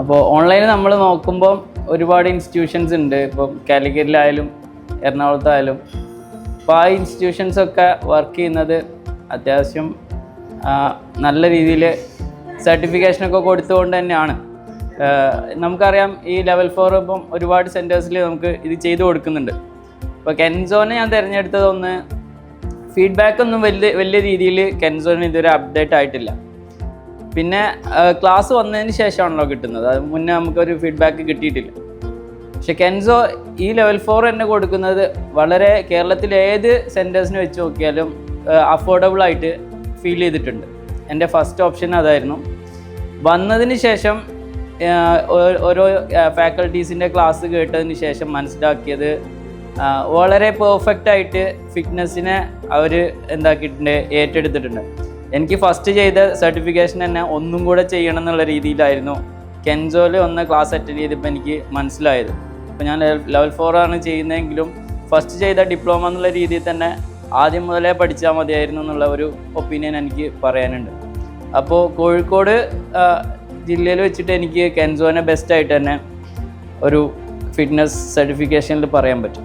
അപ്പോൾ ഓൺലൈനിൽ നമ്മൾ നോക്കുമ്പോൾ ഒരുപാട് ഇൻസ്റ്റിറ്റ്യൂഷൻസ് ഉണ്ട്. ഇപ്പം കാലിക്കറ്റിലായാലും എറണാകുളത്തായാലും. അപ്പോൾ ആ ഇൻസ്റ്റിറ്റ്യൂഷൻസൊക്കെ വർക്ക് ചെയ്യുന്നത് അത്യാവശ്യം നല്ല രീതിയിൽ സർട്ടിഫിക്കേഷനൊക്കെ കൊടുത്തുകൊണ്ട് തന്നെയാണ്. നമുക്കറിയാം ഈ ലെവൽ 4 ഇപ്പം ഒരുപാട് സെൻറ്റേഴ്സിൽ നമുക്ക് ഇത് ചെയ്തു കൊടുക്കുന്നുണ്ട്. ഇപ്പോൾ കെൻസോനെ ഞാൻ തിരഞ്ഞെടുത്തതൊന്ന് ഫീഡ്ബാക്ക് ഒന്നും വലിയ രീതിയിൽ കെൻസോന് ഇതുവരെ അപ്ഡേറ്റ് ആയിട്ടില്ല. പിന്നെ ക്ലാസ് വന്നതിന് ശേഷമാണല്ലോ കിട്ടുന്നത്, അത് മുന്നേ നമുക്കൊരു ഫീഡ്ബാക്ക് കിട്ടിയിട്ടില്ല. പക്ഷെ കെൻസോ ഈ ലെവൽ 4 തന്നെ കൊടുക്കുന്നത് വളരെ കേരളത്തിലെ ഏത് സെൻറ്റേഴ്സിന് വെച്ച് നോക്കിയാലും അഫോർഡബിൾ ആയിട്ട് ഫീൽ ചെയ്തിട്ടുണ്ട്. എൻ്റെ ഫസ്റ്റ് ഓപ്ഷൻ അതായിരുന്നു. വന്നതിന് ശേഷം ഓരോ ഫാക്കൽറ്റീസിൻ്റെ ക്ലാസ് കേട്ടതിന് ശേഷം മനസ്സിലാക്കിയത് വളരെ പെർഫെക്റ്റായിട്ട് ഫിറ്റ്നസ്സിനെ അവർ എന്താക്കിയിട്ടുണ്ട്, ഏറ്റെടുത്തിട്ടുണ്ട്. എനിക്ക് ഫസ്റ്റ് ചെയ്ത സർട്ടിഫിക്കേഷൻ തന്നെ ഒന്നും കൂടെ ചെയ്യണം എന്നുള്ള രീതിയിലായിരുന്നു കെൻസോയിൽ ഒന്ന് ക്ലാസ് അറ്റൻഡ് ചെയ്തപ്പോൾ എനിക്ക് മനസ്സിലായത്. അപ്പോൾ ഞാൻ ലെവൽ 4 ആണ് ചെയ്യുന്നതെങ്കിലും ഫസ്റ്റ് ചെയ്ത ഡിപ്ലോമ എന്നുള്ള രീതിയിൽ തന്നെ ആദ്യം മുതലേ പഠിച്ചാൽ മതിയായിരുന്നു എന്നുള്ള ഒരു ഒപ്പീനിയൻ എനിക്ക് പറയാനുണ്ട്. അപ്പോൾ കോഴിക്കോട് ജില്ലയിൽ വെച്ചിട്ട് എനിക്ക് കെൻസോനെ ബെസ്റ്റായിട്ട് തന്നെ ഒരു ഫിറ്റ്നസ് സർട്ടിഫിക്കേഷനിൽ പറയാൻ പറ്റും.